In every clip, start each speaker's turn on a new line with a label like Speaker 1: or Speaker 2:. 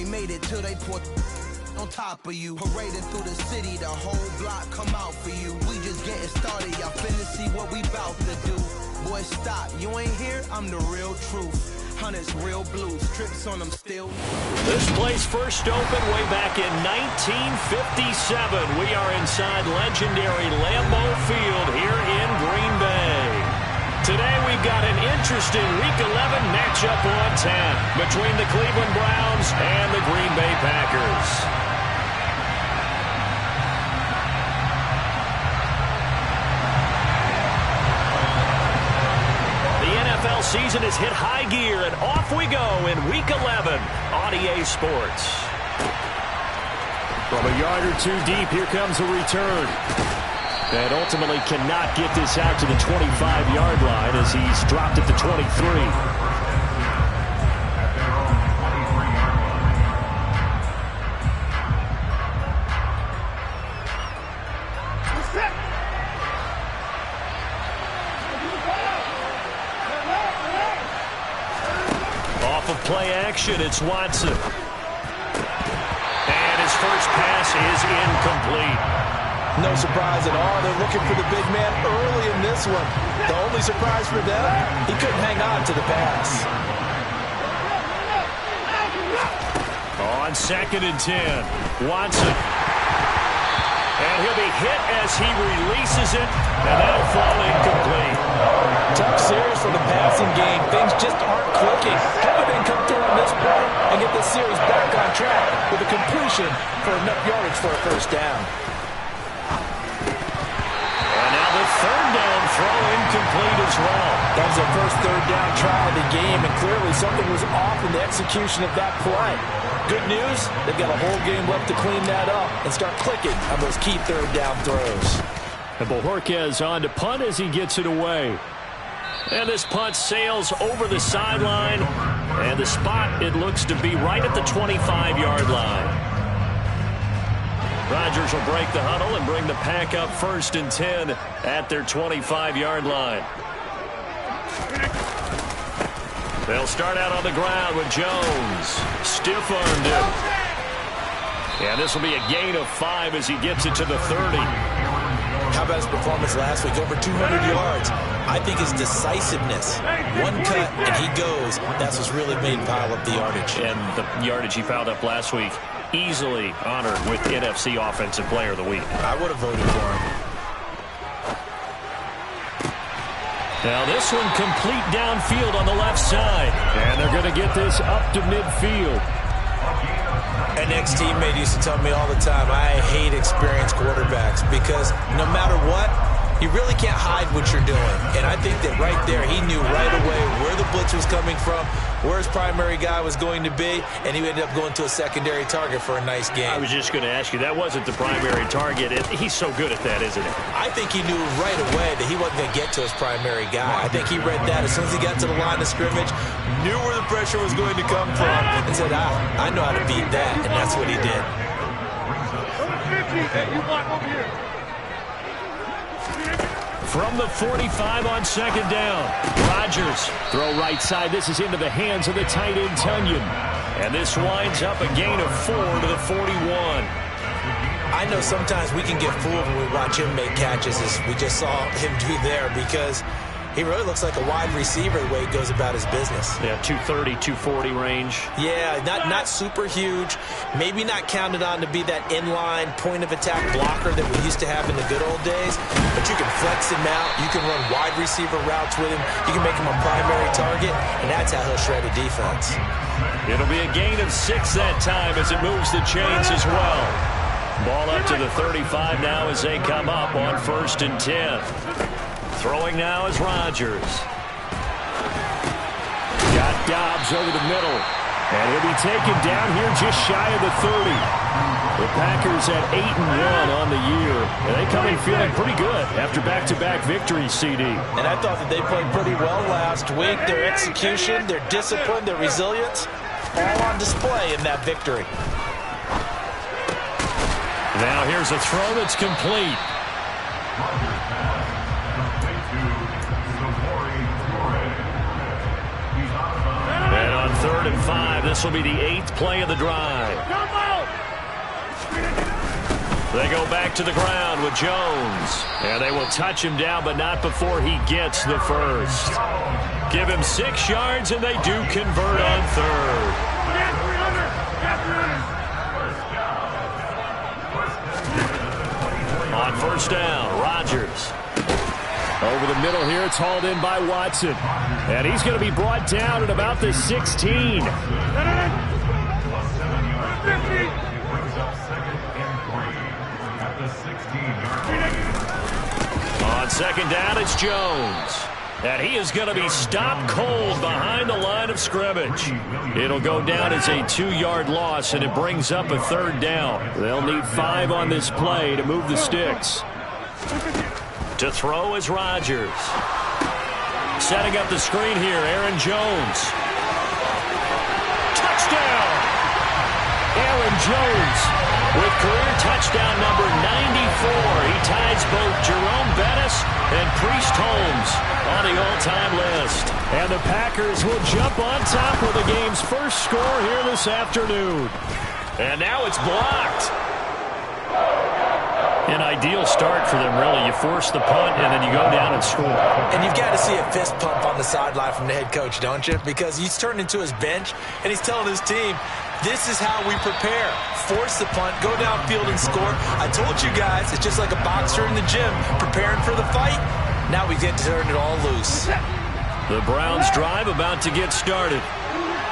Speaker 1: ain't made it till they pour on top of you. Parading through the city, the whole block come out for you. We just getting started, y'all finna see what we bout to do. Boy, stop, you ain't here, I'm the real truth. Hunters, real blues, trips on them still.
Speaker 2: This place first opened way back in 1957. We are inside legendary Lambeau Field here in Green Bay. Today we've got an interesting Week 11 matchup on 10 between the Cleveland Browns and the Green Bay Packers. Season has hit high gear, and off we go in Week 11 on EA Sports. From a yard or two deep, here comes a return. And ultimately cannot get this out to the 25-yard line as he's dropped at the 23. Play action, it's Watson. And his first pass is incomplete.
Speaker 3: No surprise at all. They're looking for the big man early in this one. The only surprise for them, he couldn't hang on to the pass.
Speaker 2: On 2nd and 10, Watson. And he'll be hit as he releases it, and that'll fall incomplete.
Speaker 3: Tough series for the passing game. Things just aren't clicking. Hopefully they can come through on this point and get this series back on track with a completion for enough yardage for a first down.
Speaker 2: And now the third down throw incomplete as well.
Speaker 3: That was their first third down try of the game, and clearly something was off in the execution of that play. Good news, they've got a whole game left to clean that up and start clicking on those key third down throws.
Speaker 2: And Bojorquez on to punt as he gets it away. And this punt sails over the sideline. And the spot, it looks to be right at the 25-yard line. Rodgers will break the huddle and bring the Pack up 1st and 10 at their 25-yard line. They'll start out on the ground with Jones. Stiff-armed him. And this will be a gain of 5 as he gets it to the 30.
Speaker 3: How about his performance last week? Over 200 yards. I think his decisiveness. One cut, and he goes. That's what's really made him pile up the yardage.
Speaker 2: And the yardage he piled up last week, easily honored with NFC Offensive Player of the Week.
Speaker 3: I would have voted for him.
Speaker 2: Now this one complete downfield on the left side. And they're going to get this up to midfield.
Speaker 3: An ex-teammate used to tell me all the time, I hate experienced quarterbacks because no matter what, you really can't hide what you're doing. And I think that right there, he knew right away where the blitz was coming from, where his primary guy was going to be, and he ended up going to a secondary target for a nice game.
Speaker 2: I was just going to ask you, that wasn't the primary target. He's so good at that, isn't he?
Speaker 3: I think he knew right away that he wasn't going to get to his primary guy. I think he read that as soon as he got to the line of scrimmage, knew where the pressure was going to come from, and said, I know how to beat that, and that's what he did.
Speaker 2: From the 45 on 2nd down, Rodgers throw right side. This is into the hands of the tight end Tunyon. And this winds up a gain of 4 to the 41.
Speaker 3: I know sometimes we can get fooled when we watch him make catches, as we just saw him do there, because he really looks like a wide receiver the way he goes about his business.
Speaker 2: Yeah, 230, 240 range.
Speaker 3: Yeah, not super huge. Maybe not counted on to be that inline point-of-attack blocker that we used to have in the good old days. But you can flex him out. You can run wide receiver routes with him. You can make him a primary target, and that's how he'll shred a defense.
Speaker 2: It'll be a gain of 6 that time as it moves the chains as well. Ball up to the 35 now as they come up on 1st and 10. Throwing now is Rodgers. Got Dobbs over the middle. And he'll be taken down here just shy of the 30. The Packers at 8-1 on the year. And they come in feeling pretty good after back-to-back victories, CD.
Speaker 3: And I thought that they played pretty well last week. Their execution, their discipline, their resilience, all on display in that victory.
Speaker 2: Now here's a throw that's complete. 3rd and 5. This will be the 8th play of the drive. They go back to the ground with Jones. And they will touch him down, but not before he gets the first. Give him 6 yards, and they do convert on 3rd. On 1st down, Rodgers. Over the middle here, it's hauled in by Watson. And he's going to be brought down at about the 16. On 2nd down, it's Jones. And he is going to be stopped cold behind the line of scrimmage. It'll go down as a 2-yard loss, and it brings up a 3rd down. They'll need 5 on this play to move the sticks. To throw is Rodgers. Setting up the screen here, Aaron Jones. Touchdown! Aaron Jones with career touchdown number 94. He ties both Jerome Bettis and Priest Holmes on the all-time list. And the Packers will jump on top with the game's first score here this afternoon. And now it's blocked. An ideal start for them, really. You force the punt, and then you go down and score.
Speaker 3: And you've got to see a fist pump on the sideline from the head coach, don't you? Because he's turned into his bench, and he's telling his team, this is how we prepare. Force the punt, go downfield and score. I told you guys, it's just like a boxer in the gym preparing for the fight. Now we get to turn it all loose.
Speaker 2: The Browns drive about to get started.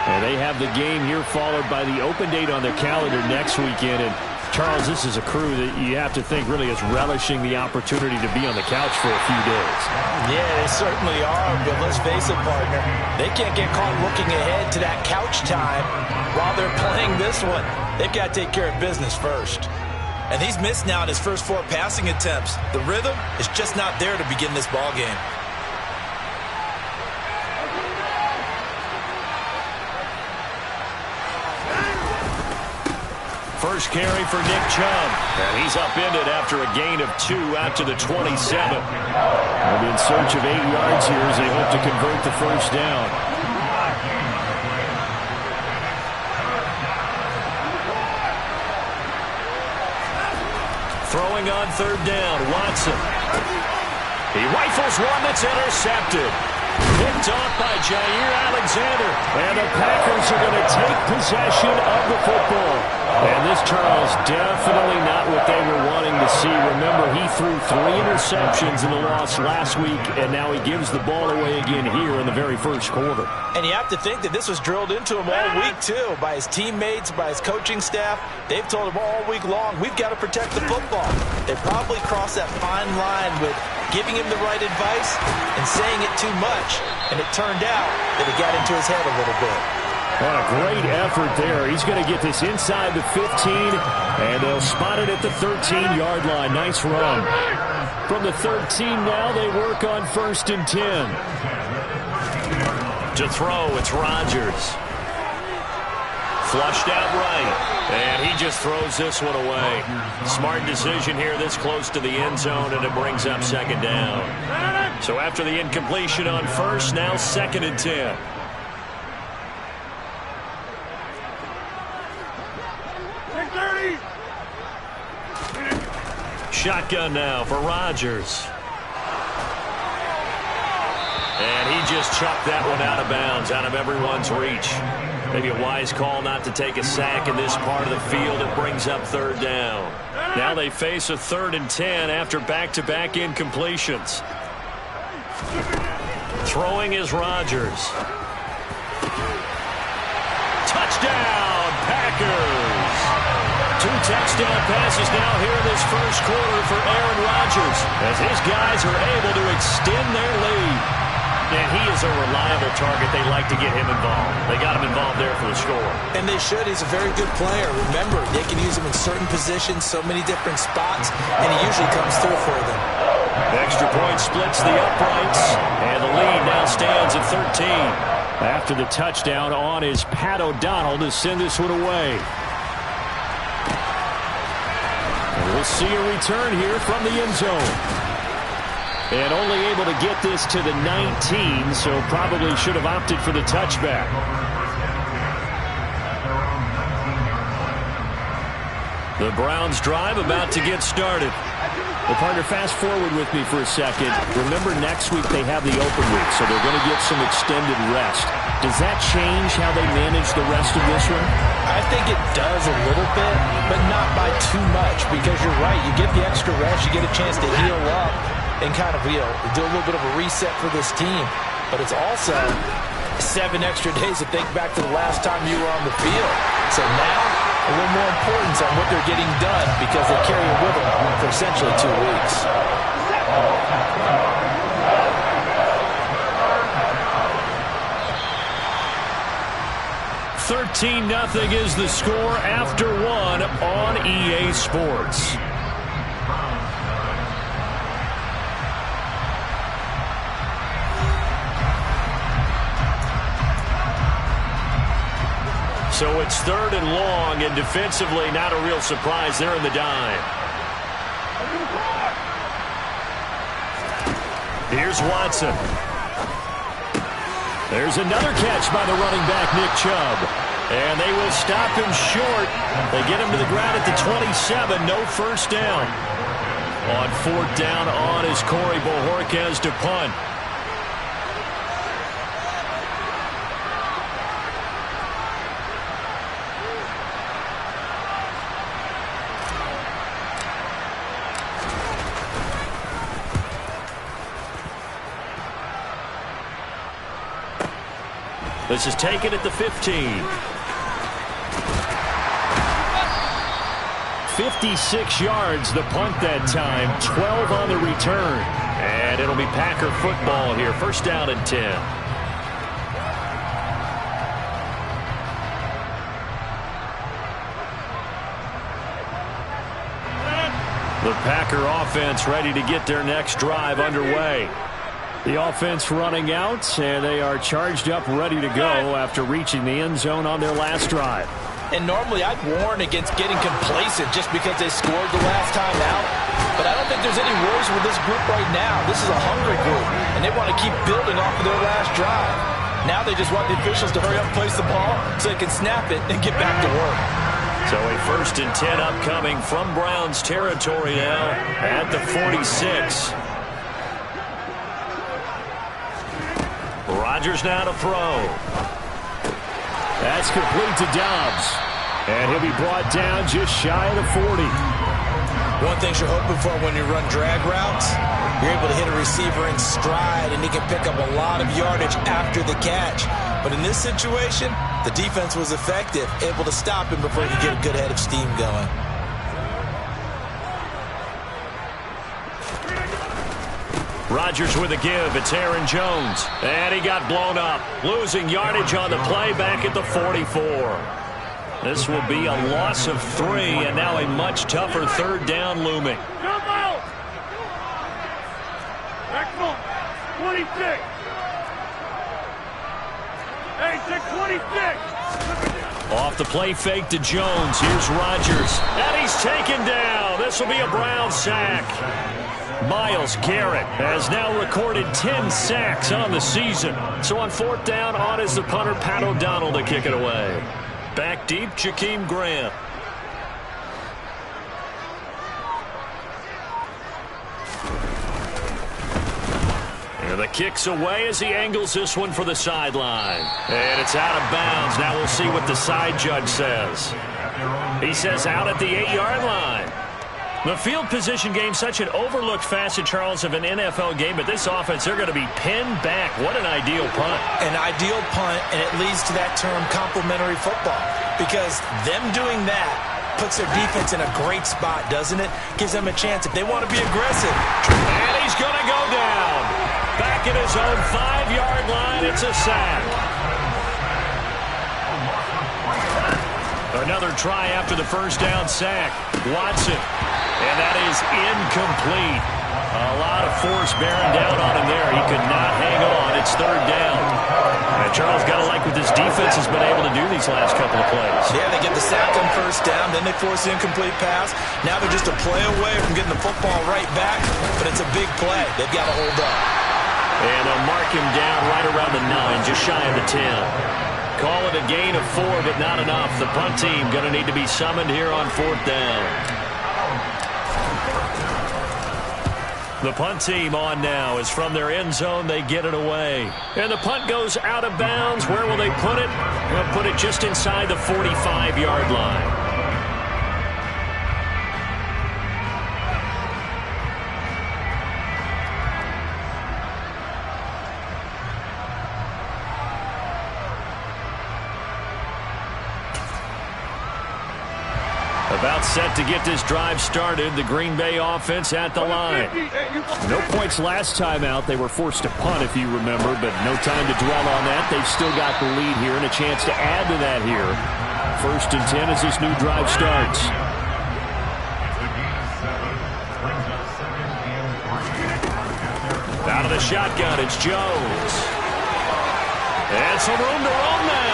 Speaker 2: And they have the game here followed by the open date on their calendar next weekend. And Charles, this is a crew that you have to think really is relishing the opportunity to be on the couch for a few days.
Speaker 3: Yeah, they certainly are, but let's face it, partner. They can't get caught looking ahead to that couch time while they're playing this one. They've got to take care of business first. And he's missed now in his first 4 passing attempts. The rhythm is just not there to begin this ball game.
Speaker 2: First carry for Nick Chubb. And he's upended after a gain of 2 out to the 27. They'll be in search of 8 yards here as they hope to convert the first down. Throwing on 3rd down, Watson. He rifles one that's intercepted. Picked off by Jair Alexander. And the Packers are going to take possession of the football. And this, Charles, definitely not what they were wanting to see. Remember, he threw 3 interceptions in the loss last week, and now he gives the ball away again here in the very first quarter.
Speaker 3: And you have to think that this was drilled into him all week, too, by his teammates, by his coaching staff. They've told him all week long, we've got to protect the football. They probably crossed that fine line with giving him the right advice and saying it too much. And it turned out that it got into his head a little bit.
Speaker 2: What a great effort there. He's going to get this inside the 15, and they'll spot it at the 13-yard line. Nice run. From the 13 now, they work on 1st and 10. To throw, it's Rodgers. Flushed out right, and he just throws this one away. Smart decision here this close to the end zone, and it brings up 2nd down. So after the incompletion on 1st, now 2nd and 10. Shotgun now for Rodgers. And he just chucked that one out of bounds, out of everyone's reach. Maybe a wise call not to take a sack in this part of the field. It brings up 3rd down. Now they face a 3rd and 10 after back-to-back incompletions. Throwing is Rodgers. Touchdown, Packers! 2 touchdown passes now here in this first quarter for Aaron Rodgers as his guys are able to extend their lead. And he is a reliable target. They like to get him involved. They got him involved there for the score.
Speaker 3: And they should. He's a very good player. Remember, they can use him in certain positions, so many different spots, and he usually comes through for them.
Speaker 2: Extra point splits the uprights, and the lead now stands at 13. After the touchdown on is Pat O'Donnell to send this one away. And we'll see a return here from the end zone. And only able to get this to the 19, so probably should have opted for the touchback. The Browns drive about to get started.
Speaker 4: Well, partner, fast forward with me for a second. Remember, next week they have the open week, so they're going to get some extended rest. Does that change how they manage the rest of this one?
Speaker 3: I think it does a little bit, but not by too much, because you're right. You get the extra rest, you get a chance to heal up and kind of, do a little bit of a reset for this team. But it's also 7 extra days to think back to the last time you were on the field. So now, a little more importance on what they're getting done because they carry it with them for essentially 2 weeks.
Speaker 2: $13-0 is the score after 1 on EA Sports. So it's 3rd and long, and defensively, not a real surprise there in the dime. Here's Watson. There's another catch by the running back, Nick Chubb. And they will stop him short. They get him to the ground at the 27, no first down. On 4th down on is Corey Bojorquez to punt. This is taken at the 15. 56 yards the punt that time, 12 on the return. And it'll be Packer football here, 1st down and 10. The Packer offense ready to get their next drive underway. The offense running out, and they are charged up, ready to go after reaching the end zone on their last drive.
Speaker 3: And normally I'd warn against getting complacent just because they scored the last time out. But I don't think there's any worries with this group right now. This is a hungry group, and they want to keep building off of their last drive. Now they just want the officials to hurry up and place the ball so they can snap it and get back to work.
Speaker 2: So a 1st and 10 upcoming from Browns territory now at the 46. Rodgers now to throw. That's complete to Dobbs. And he'll be brought down just shy of the 40.
Speaker 3: One thing you're hoping for when you run drag routes, you're able to hit a receiver in stride, and he can pick up a lot of yardage after the catch. But in this situation, the defense was effective, able to stop him before he could get a good head of steam going.
Speaker 2: Rodgers with a give. It's Aaron Jones. And he got blown up. Losing yardage on the play back at the 44. This will be a loss of 3, and now a much tougher 3rd down looming.
Speaker 5: Jump out! Back 26. Hey, take 26.
Speaker 2: Off the play fake to Jones. Here's Rodgers. And he's taken down. This will be a Brown sack. Myles Garrett has now recorded 10 sacks on the season. So on 4th down, on is the punter, Pat O'Donnell, to kick it away. Back deep, Jakeem Grant. And the kick's away as he angles this one for the sideline. And it's out of bounds. Now we'll see what the side judge says. He says out at the 8-yard line. The field position game, such an overlooked facet, Charles, of an NFL game, but this offense, they're going to be pinned back. What an ideal punt.
Speaker 3: An ideal punt, and it leads to that term complementary football, because them doing that puts their defense in a great spot, doesn't it? Gives them a chance if they want to be aggressive.
Speaker 2: And he's going to go down. Back at his own 5-yard line, it's a sack. Another try after the 1st down sack. Watson. And that is incomplete. A lot of force bearing down on him there. He could not hang on. It's 3rd down. And Charles, got to like what this defense has been able to do these last couple of plays.
Speaker 3: Yeah, they get the sack on 1st down, then they force the incomplete pass. Now they're just a play away from getting the football right back, but it's a big play. They've got to hold up.
Speaker 2: And they'll mark him down right around the 9, just shy of the 10. Call it a gain of 4, but not enough. The punt team going to need to be summoned here on 4th down. The punt team on now is from their end zone. They get it away. And the punt goes out of bounds. Where will they put it? They'll put it just inside the 45-yard line. About set to get this drive started. The Green Bay offense at the line.
Speaker 4: No points last time out. They were forced to punt, if you remember, but no time to dwell on that. They've still got the lead here and a chance to add to that here. 1st and 10 as this new drive starts.
Speaker 2: Out of the shotgun, it's Jones. And some room to roam now.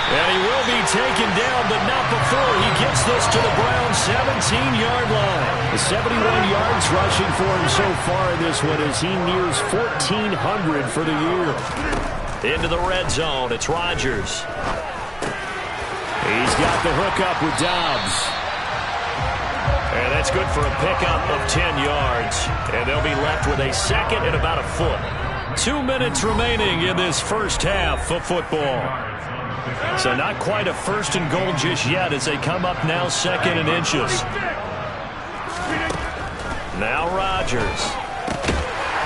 Speaker 2: And he will be taken down, but not before he gets this to the Browns' 17-yard line. The 71 yards rushing for him so far in this one as he nears 1,400 for the year. Into the red zone, it's Rodgers. He's got the hookup with Dobbs. And that's good for a pickup of 10 yards. And they'll be left with a second and about a foot. 2 minutes remaining in this first half of football. So not quite a 1st and goal just yet as they come up now 2nd and inches. Now Rodgers.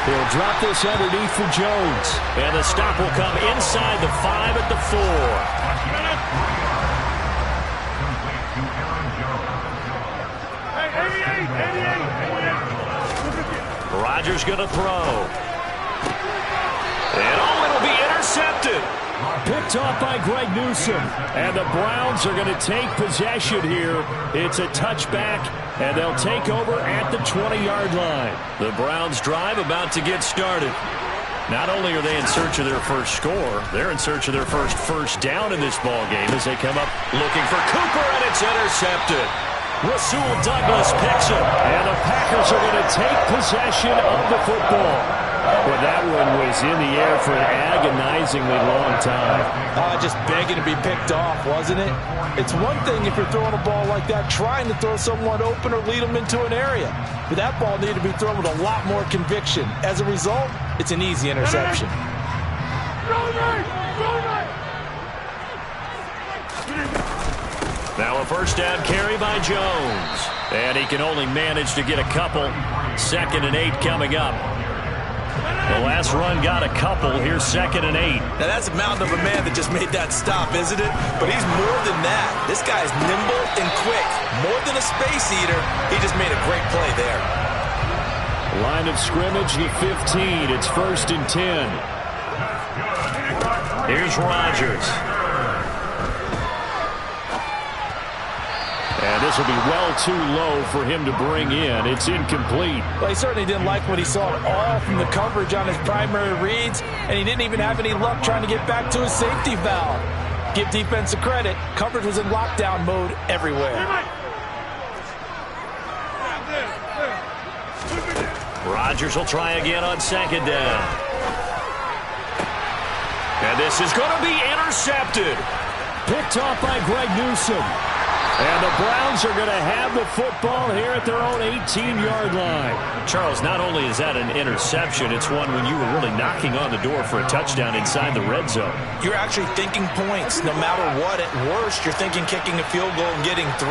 Speaker 4: He'll drop this underneath for Jones.
Speaker 2: And the stop will come inside the 5 at the 4. Rodgers going to throw. And it'll be intercepted.
Speaker 4: Picked off by Greg Newsome. And the Browns are going to take possession here. It's a touchback, and they'll take over at the 20-yard line.
Speaker 2: The Browns drive about to get started. Not only are they in search of their first score, they're in search of their first down in this ball game as they come up looking for Cooper, and it's intercepted. Rasul Douglas picks him.
Speaker 4: And the Packers are going to take possession of the football. Well, that one was in the air for an agonizingly long time.
Speaker 3: Just begging to be picked off, wasn't it? It's one thing if you're throwing a ball like that, trying to throw someone open or lead them into an area. But that ball needed to be thrown with a lot more conviction. As a result, it's an easy interception.
Speaker 2: Now a first down carry by Jones. And he can only manage to get a couple. 2nd and 8 coming up. The last run got a couple. Here's 2nd and 8.
Speaker 3: Now that's a mountain of a man that just made that stop, isn't it? But he's more than that. This guy's nimble and quick. More than a space eater. He just made a great play there.
Speaker 4: Line of scrimmage, the 15. It's 1st and 10.
Speaker 2: Here's Rodgers.
Speaker 4: And this will be well too low for him to bring in. It's incomplete.
Speaker 3: Well, he certainly didn't like what he saw at all from the coverage on his primary reads, and he didn't even have any luck trying to get back to his safety valve. Give defense a credit. Coverage was in lockdown mode everywhere.
Speaker 2: Rodgers will try again on 2nd down. And this is going to be intercepted.
Speaker 4: Picked off by Greg Newsome. And the Browns are going to have the football here at their own 18-yard line.
Speaker 2: Charles, not only is that an interception, it's one when you were really knocking on the door for a touchdown inside the red zone.
Speaker 3: You're actually thinking points. No matter what, at worst, you're thinking kicking a field goal and getting 3.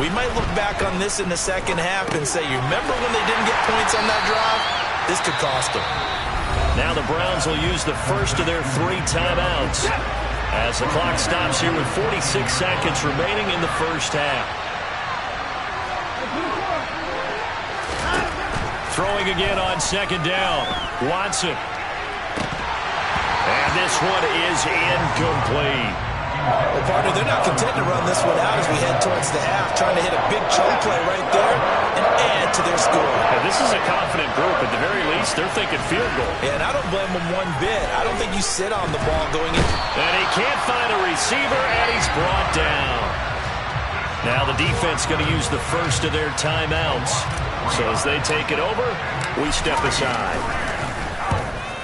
Speaker 3: We might look back on this in the second half and say, you remember when they didn't get points on that drive? This could cost them.
Speaker 2: Now the Browns will use the first of their 3 timeouts as the clock stops here with 46 seconds remaining in the first half. Throwing again on 2nd down. Watson. And this one is incomplete.
Speaker 3: Well, partner, they're not content to run this one out as we head towards the half, trying to hit a big chunk play right there and add to their score.
Speaker 2: And this is a confident group. At the very least, they're thinking field goal.
Speaker 3: And I don't blame them one bit. I don't think you sit on the ball going in.
Speaker 2: And he can't find a receiver, and he's brought down. Now the defense going to use the first of their timeouts. So as they take it over, we step aside.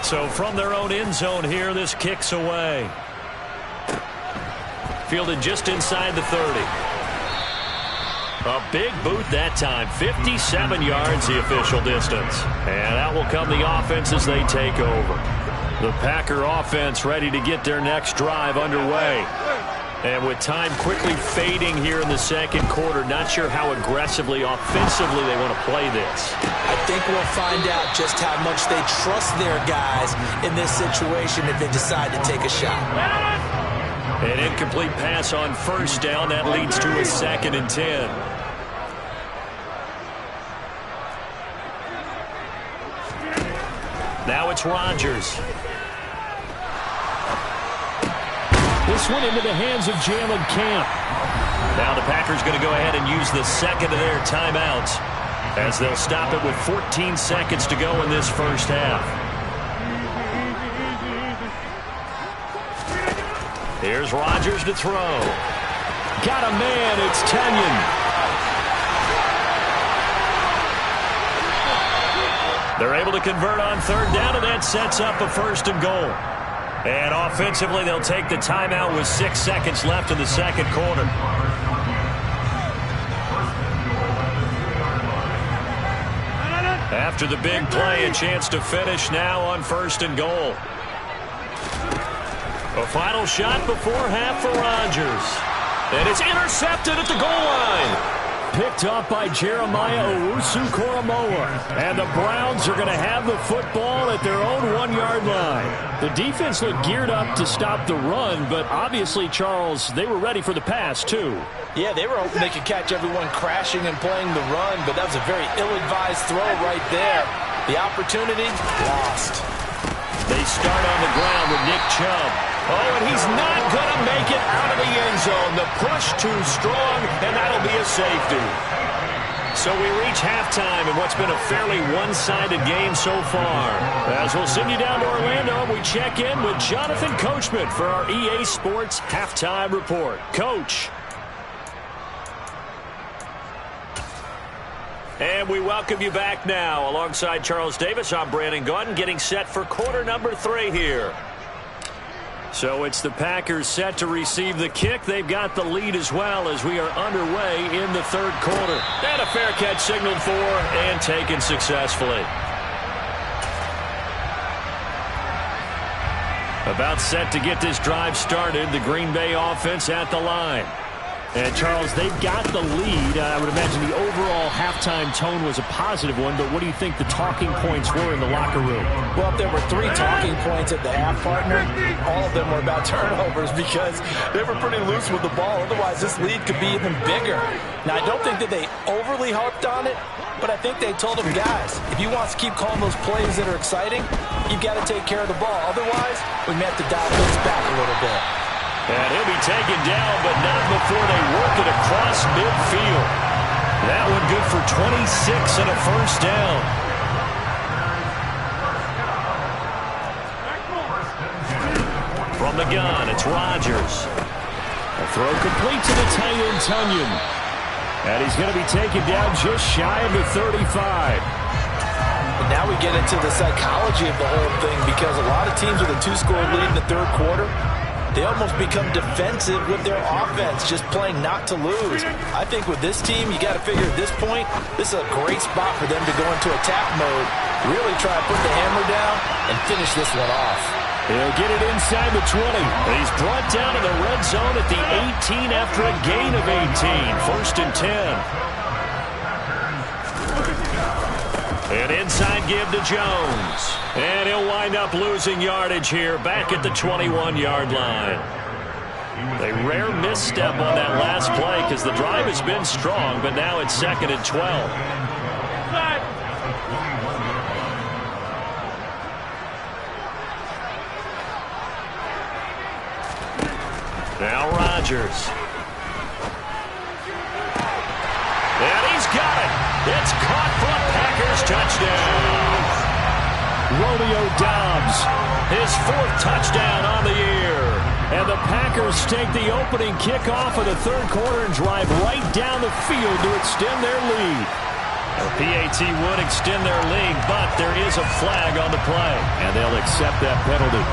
Speaker 2: So from their own end zone here, this kicks away. Fielded just inside the 30. A big boot that time. 57 yards the official distance. And out will come the offense as they take over. The Packer offense ready to get their next drive underway. And with time quickly fading here in the second quarter, not sure how aggressively, offensively they want to play this.
Speaker 3: I think we'll find out just how much they trust their guys in this situation if they decide to take a shot.
Speaker 2: An incomplete pass on first down. That leads to a 2nd and 10. Now it's Rodgers.
Speaker 4: This one into the hands of Jalen Camp.
Speaker 2: Now the Packers going to go ahead and use the second of their timeouts as they'll stop it with 14 seconds to go in this first half. Here's Rodgers to throw.
Speaker 4: Got a man. It's Tunyon.
Speaker 2: They're able to convert on third down, and that sets up a 1st and goal. And offensively, they'll take the timeout with 6 seconds left in the second quarter. After the big play, a chance to finish now on 1st and goal. A final shot before half for Rodgers. And it's intercepted at the goal line.
Speaker 4: Picked up by Jeremiah Owusu-Koramoah. And the Browns are going to have the football at their own 1-yard line. The defense looked geared up to stop the run, but obviously, Charles, they were ready for the pass, too.
Speaker 3: Yeah, they were hoping they could catch everyone crashing and playing the run, but that was a very ill-advised throw right there. The opportunity, lost.
Speaker 2: They start on the ground with Nick Chubb. Oh, and he's not going to make it out of the end zone. The push too strong, and that'll be a safety. So we reach halftime in what's been a fairly one-sided game so far. As we'll send you down to Orlando, we check in with Jonathan Coachman for our EA Sports Halftime Report. Coach. And we welcome you back now. Alongside Charles Davis, I'm Brandon Gaudin, getting set for quarter number 3 here. So it's the Packers set to receive the kick. They've got the lead as well as we are underway in the third quarter. And a fair catch signaled for and taken successfully. About set to get this drive started. The Green Bay offense at the line. And, Charles, they've got the lead. I would imagine the overall halftime tone was a positive one, but what do you think the talking points were in the locker room?
Speaker 3: Well, if there were 3 talking points at the half, partner, all of them were about turnovers because they were pretty loose with the ball. Otherwise, this lead could be even bigger. Now, I don't think that they overly harped on it, but I think they told them, guys, if you want to keep calling those plays that are exciting, you've got to take care of the ball. Otherwise, we may have to dial things back a little bit.
Speaker 2: And he'll be taken down, but not before they work it across midfield. That one good for 26 and a first down. From the gun, it's Rodgers.
Speaker 4: A throw complete to the tight end, Tunyon. And he's going to be taken down just shy of the 35.
Speaker 3: And now we get into the psychology of the whole thing because a lot of teams with a 2-score lead in the third quarter, they almost become defensive with their offense, just playing not to lose. I think with this team, you got to figure at this point, this is a great spot for them to go into attack mode, really try to put the hammer down and finish this one off.
Speaker 4: He'll get it inside the 20.
Speaker 2: He's brought down in the red zone at the 18 after a gain of 18. 1st and 10. An inside give to Jones. And he'll wind up losing yardage here back at the 21-yard line. A rare misstep on that last play because the drive has been strong, but now it's 2nd and 12. Now Rodgers. And he's got it. It's caught for a Packers touchdown.
Speaker 4: Romeo Doubs,
Speaker 2: his 4th touchdown on the year.
Speaker 4: And the Packers take the opening kickoff of the third quarter and drive right down the field to extend their lead. The PAT would extend their lead, but there is a flag on the play, and they'll accept that penalty.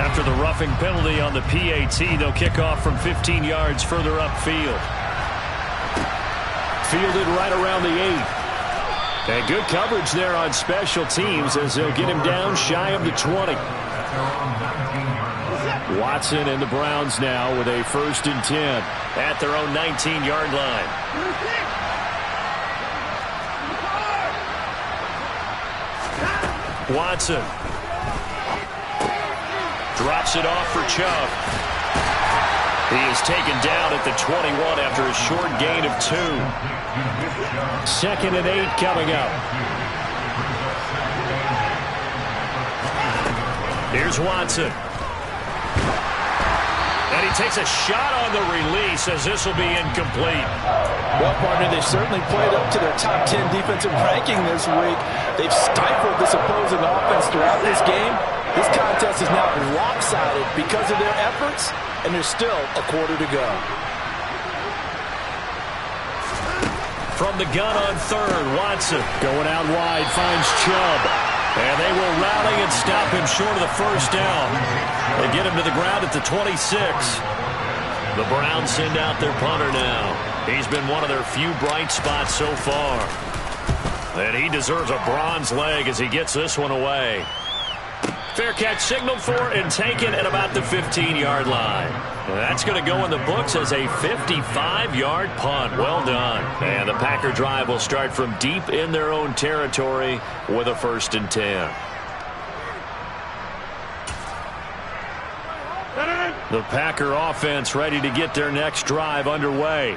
Speaker 4: After the roughing penalty on the PAT, they'll kick off from 15 yards further upfield. Fielded right around the 8. And good coverage there on special teams as they'll get him down shy of the 20. Watson and the Browns now with a 1st and 10 at their own 19-yard line. Watson drops it off for Chubb. He is taken down at the 21 after a short gain of 2. 2nd and 8 coming up. Here's Watson. And he takes a shot on the release as this will be incomplete.
Speaker 3: Well, partner, they've certainly played up to their top 10 defensive ranking this week. They've stifled this opposing offense throughout this game. This contest is now lopsided because of their efforts, and there's still a quarter to go.
Speaker 4: From the gun on 3rd, Watson going out wide, finds Chubb. And they will rally and stop him short of the 1st down. They get him to the ground at the 26. The Browns send out their punter now. He's been one of their few bright spots so far. And he deserves a bronze leg as he gets this one away. Fair catch signaled for and taken at about the 15-yard line. That's going to go in the books as a 55-yard punt. Well done. And the Packer drive will start from deep in their own territory with a 1st and 10. The Packer offense ready to get their next drive underway.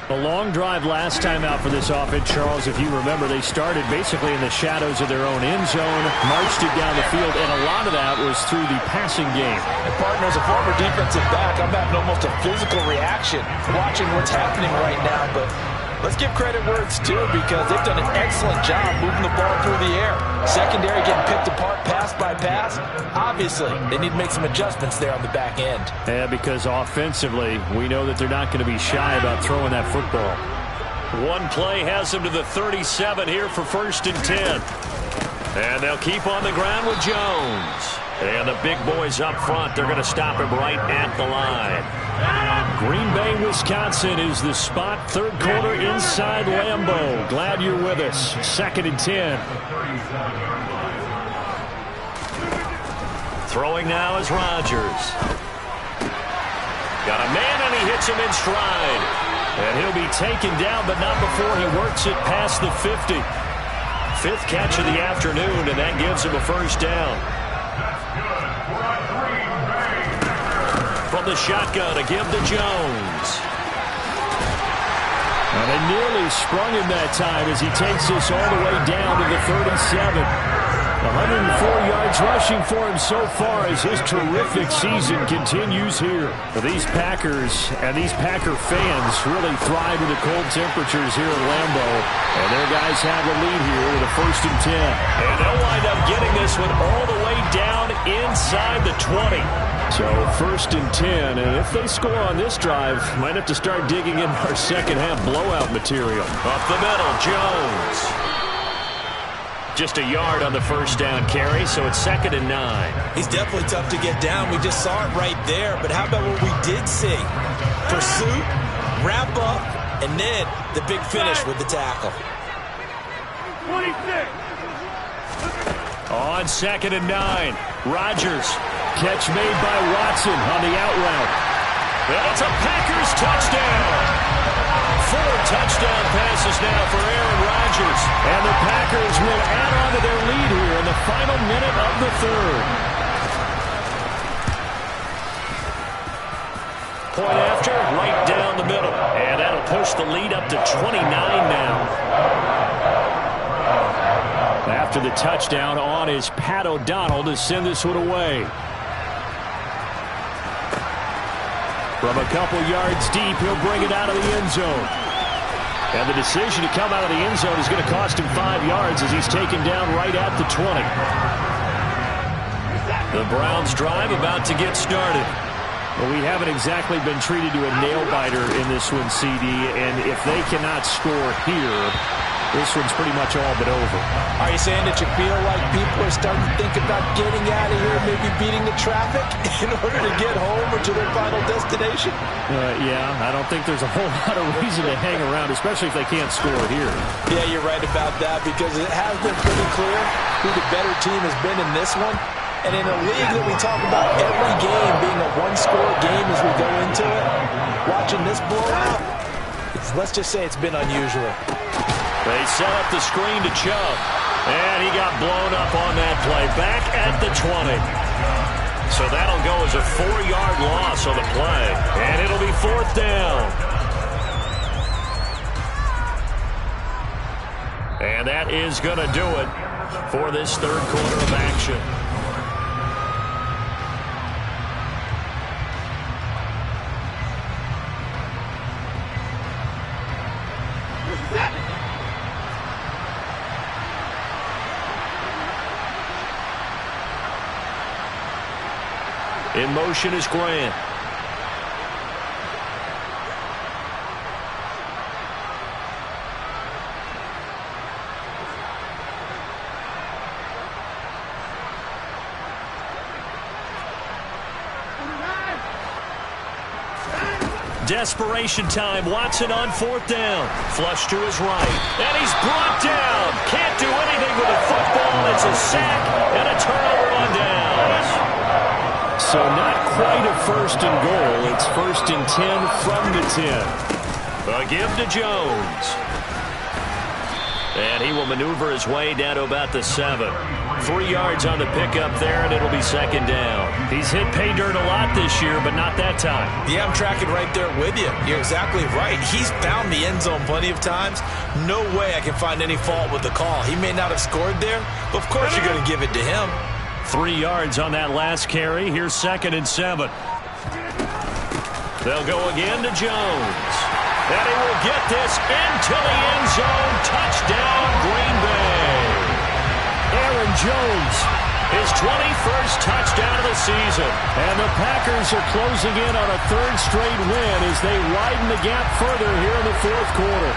Speaker 4: A long drive last time out for this offense, Charles. If you remember, they started basically in the shadows of their own end zone, marched it down the field, and a lot of that was through the passing game.
Speaker 3: And partner, as a former defensive back, I'm having almost a physical reaction watching what's happening right now. But let's give credit where it's due because they've done an excellent job moving the ball through the air. Secondary getting picked apart pass by pass. Obviously, they need to make some adjustments there on the back end.
Speaker 4: Yeah, because offensively, we know that they're not going to be shy about throwing that football. One play has them to the 37 here for 1st and 10. And they'll keep on the ground with Jones. And the big boys up front, they're going to stop him right at the line. Green Bay, Wisconsin is the spot. 3rd quarter inside Lambeau. Glad you're with us. 2nd and 10. Throwing now is Rodgers. Got a man and he hits him in stride. And he'll be taken down, but not before he works it past the 50. 5th catch of the afternoon, and that gives him a 1st down. From the shotgun, a give to Jones. And they nearly sprung him that time as he takes this all the way down to the 37. 104 yards rushing for him so far as his terrific season continues here. These Packers and these Packer fans really thrive in the cold temperatures here at Lambeau. And their guys have the lead here with a 1st and 10. And they'll wind up getting this one all the way down inside the 20. So 1st and 10, and if they score on this drive, might have to start digging in our second half blowout material. Up the middle, Jones. Just a yard on the 1st down carry, so it's 2nd and 9.
Speaker 3: He's definitely tough to get down. We just saw it right there, but how about what we did see? Pursuit, wrap up, and then the big finish with the tackle.
Speaker 5: 26.
Speaker 4: On 2nd and 9, Rodgers. Catch made by Watson on the out route. And it's a Packers touchdown. 4 touchdown passes now for Aaron Rodgers. And the Packers will add on to their lead here in the final minute of the 3rd. Point after, right down the middle. And that'll push the lead up to 29 now. After the touchdown, on is Pat O'Donnell to send this one away. From a couple yards deep, he'll bring it out of the end zone. And the decision to come out of the end zone is going to cost him 5 yards as he's taken down right at the 20. The Browns drive about to get started. Well, we haven't exactly been treated to a nail-biter in this one, CD, and if they cannot score here, this one's pretty much all but over.
Speaker 3: Are you saying that you feel like people are starting to think about getting out of here, maybe beating the traffic in order to get home or to their final destination?
Speaker 4: Yeah, I don't think there's a whole lot of reason to hang around, especially if they can't score here.
Speaker 3: Yeah, you're right about that because it has been pretty clear who the better team has been in this one. And in a league that we talk about every game being a one-score game as we go into it, watching this blowout, let's just say it's been unusual.
Speaker 2: They set up the screen to Chubb, and he got blown up on that play. Back at the 20. So that'll go as a 4-yard loss on the play, and it'll be 4th down. And that is going to do it for this third quarter of action. In motion is Grant. Desperation time. Watson on 4th down. Flush to his right. And he's brought down. Can't do anything with a football. It's a sack and a turnover on downs.
Speaker 4: So not quite a 1st and goal. It's 1st and 10 from the 10.
Speaker 2: A give to Jones. And he will maneuver his way down to about the 7. 3 yards on the pickup there, and it'll be 2nd down. He's hit pay dirt a lot this year, but not that time.
Speaker 3: Yeah, I'm tracking right there with you. You're exactly right. He's found the end zone plenty of times. No way I can find any fault with the call. He may not have scored there, but of course you're going to give it to him.
Speaker 2: 3 yards on that last carry. Here's 2nd and 7. They'll go again to Jones. And he will get this into the end zone. Touchdown, Green Bay.
Speaker 4: Aaron Jones,
Speaker 2: his 21st touchdown of the season.
Speaker 4: And the Packers are closing in on a 3rd straight win as they widen the gap further here in the 4th quarter.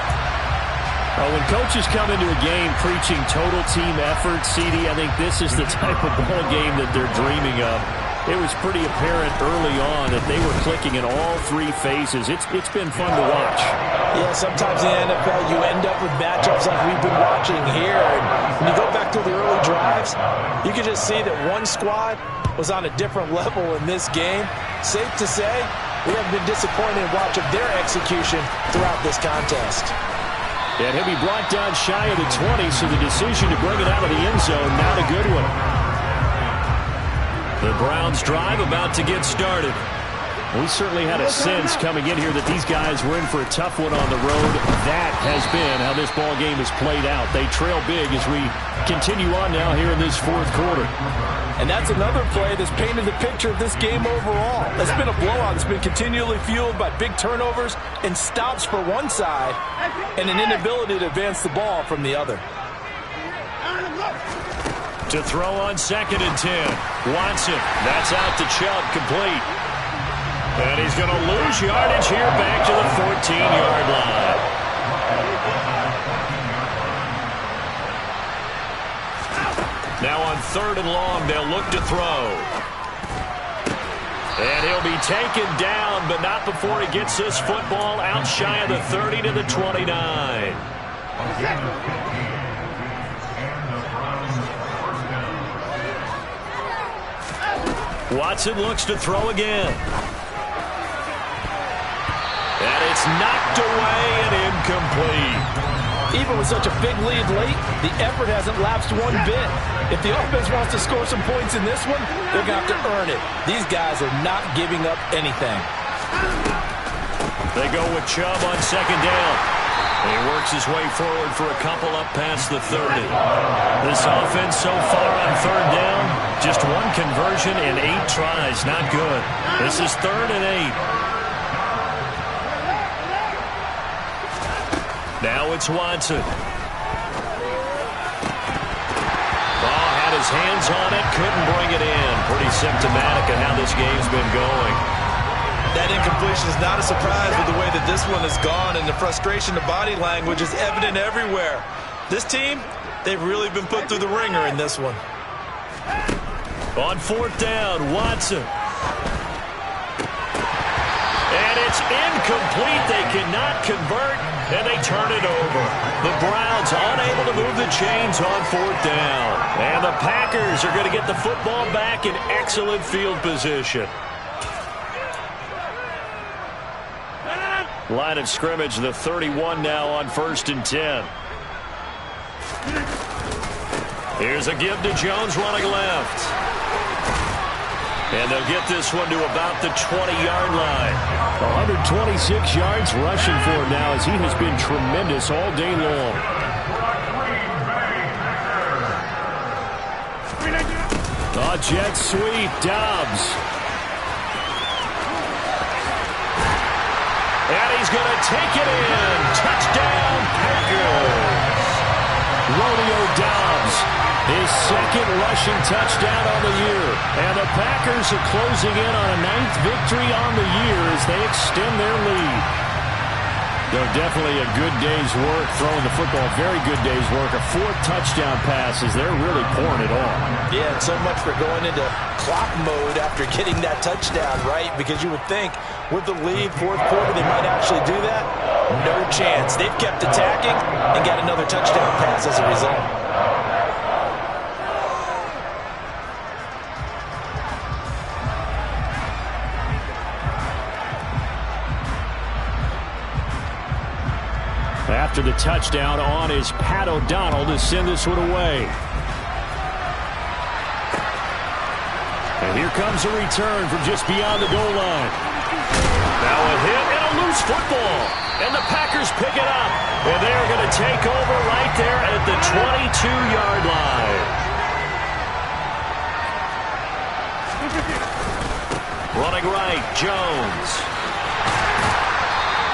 Speaker 4: When coaches come into a game preaching total team effort, CD, I think this is the type of ball game that they're dreaming of. It was pretty apparent early on that they were clicking in all 3 phases. It's been fun to watch.
Speaker 3: Yeah, sometimes in the NFL you end up with matchups like we've been watching here. And when you go back to the early drives, you can just see that one squad was on a different level in this game. Safe to say, we haven't been disappointed in watching their execution throughout this contest.
Speaker 4: And he'll be brought down shy of the 20, so the decision to bring it out of the end zone, not a good one.
Speaker 2: The Browns drive about to get started.
Speaker 4: We certainly had a sense coming in here that these guys were in for a tough one on the road. That has been how this ball game has played out. They trail big as we continue on now here in this 4th quarter.
Speaker 6: And that's another play that's painted the picture of this game overall. It's been a blowout. It's been continually fueled by big turnovers and stops for one side and an inability to advance the ball from the other.
Speaker 2: To throw on 2nd and 10. Watson. That's out to Chubb. Complete. And he's going to lose yardage here back to the 14-yard line. Now on 3rd and long, they'll look to throw. And he'll be taken down, but not before he gets this football out shy of the 30 to the 29. Watson looks to throw again. And it's knocked away and incomplete.
Speaker 6: Even with such a big lead late, the effort hasn't lapsed one bit. If the offense wants to score some points in this one, they're going to have to earn it. These guys are not giving up anything.
Speaker 2: They go with Chubb on 2nd down. And he works his way forward for a couple up past the 30. This offense so far on 3rd down, just 1 conversion in 8 tries. Not good. This is 3rd and 8. Now it's Watson. Had his hands on it, couldn't bring it in. Pretty symptomatic of how this game's been going.
Speaker 3: That incompletion is not a surprise with the way that this one has gone, and the frustration, the body language is evident everywhere. This team, they've really been put through the ringer in this one.
Speaker 2: On fourth down, Watson. And it's incomplete. They cannot convert, and they turn it over. The Browns unable to move the chains on fourth down. And the Packers are going to get the football back in excellent field position. Line of scrimmage, the 31 now on 1st and 10. Here's a give to Jones running left. And they'll get this one to about the 20-yard line.
Speaker 4: 126 yards rushing for him now as he has been tremendous all day long. The jet sweep, Dobbs.
Speaker 2: And he's going to take it in. Touchdown, Packers.
Speaker 4: Rodeo Dobbs, his second rushing touchdown on the year. And the Packers are closing in on a 9th victory on the year as they extend their lead. They're definitely a good day's work throwing the football. Very good day's work. A 4th touchdown pass as they're really pouring it on.
Speaker 3: Yeah, and so much for going into clock mode after getting that touchdown, right? Because you would think with the lead, 4th quarter, they might actually do that. No chance. They've kept attacking and got another touchdown pass as a result.
Speaker 4: After the touchdown on is Pat O'Donnell to send this one away. And here comes a return from just beyond the goal line.
Speaker 2: Now a hit and a loose football. And the Packers pick it up. And they're going to take over right there at the 22-yard line. Running right, Jones.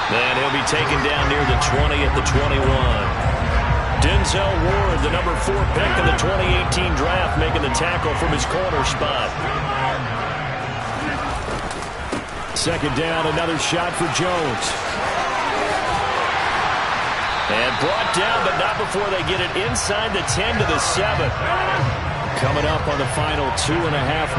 Speaker 2: Then he'll be taken down near the 20 at the 21. Denzel Ward, the number 4 pick in the 2018 draft, making the tackle from his corner spot.
Speaker 4: Second down, another shot for Jones.
Speaker 2: And brought down, but not before they get it inside the 10 to the 7.
Speaker 4: Coming up on the final 2.5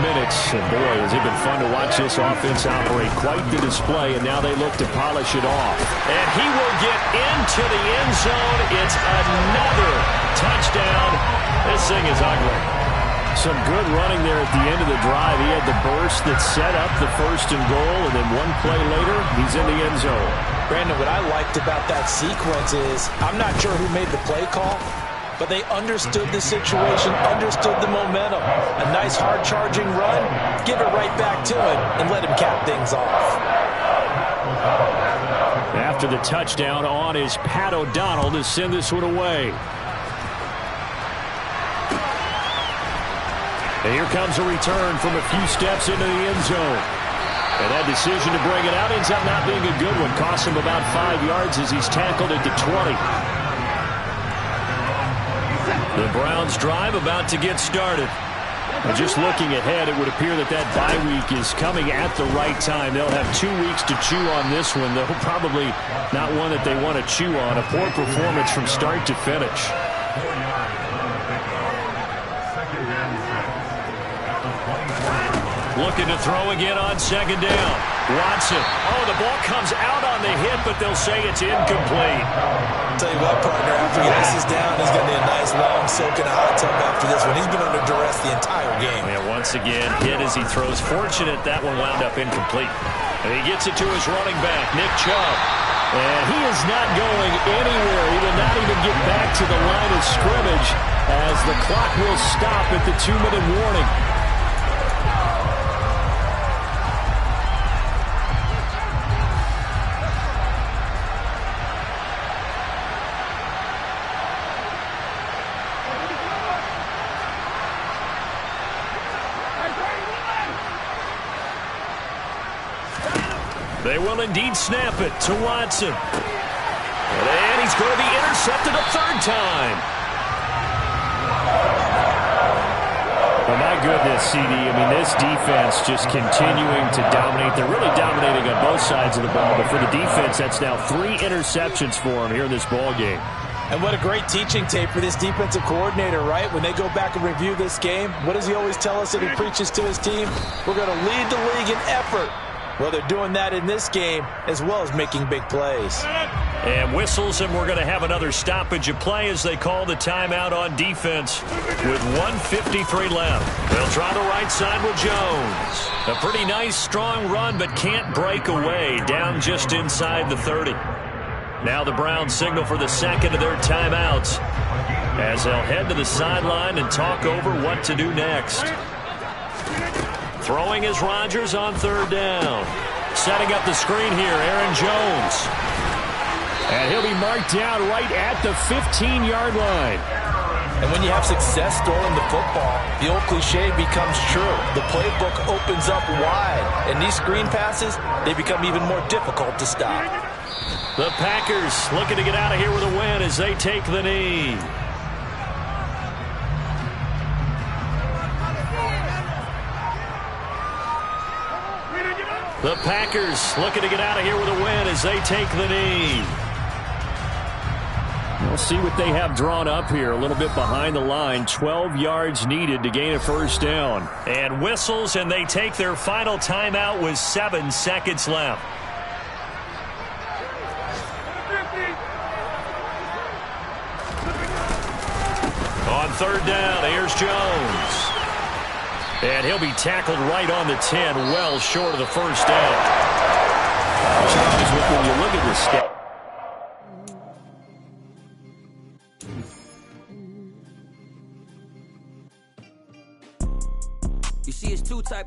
Speaker 4: minutes. And boy, has it been fun to watch this offense operate. Quite the display, and now they look to polish it off.
Speaker 2: And he will get into the end zone. It's another touchdown. This thing is ugly.
Speaker 4: Some good running there at the end of the drive. He had the burst that set up the 1st and goal, and then one play later, he's in the end zone.
Speaker 3: Brandon, what I liked about that sequence is I'm not sure who made the play call, but they understood the situation, understood the momentum. A nice hard-charging run, give it right back to him, and let him cap things off.
Speaker 4: After the touchdown on is Pat O'Donnell to send this one away. And here comes a return from a few steps into the end zone. And that decision to bring it out ends up not being a good one. Costs him about 5 yards as he's tackled at the 20. The Browns drive about to get started. And just looking ahead, it would appear that that bye week is coming at the right time. They'll have 2 weeks to chew on this one, though probably not one that they want to chew on. A poor performance from start to finish.
Speaker 2: Looking to throw again on second down. Watson. Oh, the ball comes out on the hit, but they'll say it's incomplete.
Speaker 3: Tell you what, partner, after he ices down, he's going to need a nice long soak in a hot tub after this one. He's been under duress the entire game.
Speaker 2: And once again, hit as he throws. Fortunate that one wound up incomplete. And he gets it to his running back, Nick Chubb.
Speaker 4: And he is not going anywhere. He will not even get back to the line of scrimmage as the clock will stop at the 2-minute warning.
Speaker 2: They will indeed snap it to Watson. And he's going to be intercepted a 3rd time.
Speaker 4: Well, Mike, goodness, CD. I mean, this defense just continuing to dominate. They're really dominating on both sides of the ball, but for the defense, that's now 3 interceptions for them here in this ball game.
Speaker 6: And what a great teaching tape for this defensive coordinator, right? When they go back and review this game, what does he always tell us that he preaches to his team? We're going to lead the league in effort. Well, they're doing that in this game as well as making big plays.
Speaker 2: And whistles, and we're going to have another stoppage of play as they call the timeout on defense with 1:53 left. They'll try the right side with Jones. A pretty nice, strong run, but can't break away. Down just inside the 30. Now the Browns signal for the second of their timeouts as they'll head to the sideline and talk over what to do next. Throwing is Rodgers on 3rd down. Setting up the screen here, Aaron Jones.
Speaker 4: And he'll be marked down right at the 15-yard line.
Speaker 6: And when you have success throwing the football, the old cliche becomes true. The playbook opens up wide, and these screen passes, they become even more difficult to stop.
Speaker 2: The Packers looking to get out of here with a win as they take the knee. The Packers looking to get out of here with a win as they take the knee.
Speaker 4: We'll see what they have drawn up here. A little bit behind the line. 12 yards needed to gain a 1st down.
Speaker 2: And whistles, and they take their final timeout with 7 seconds left. On 3rd down, here's Jones. And he'll be tackled right on the 10, well short of the 1st down.
Speaker 4: Charles, when you look at this stat.
Speaker 7: You see, it's 2 types.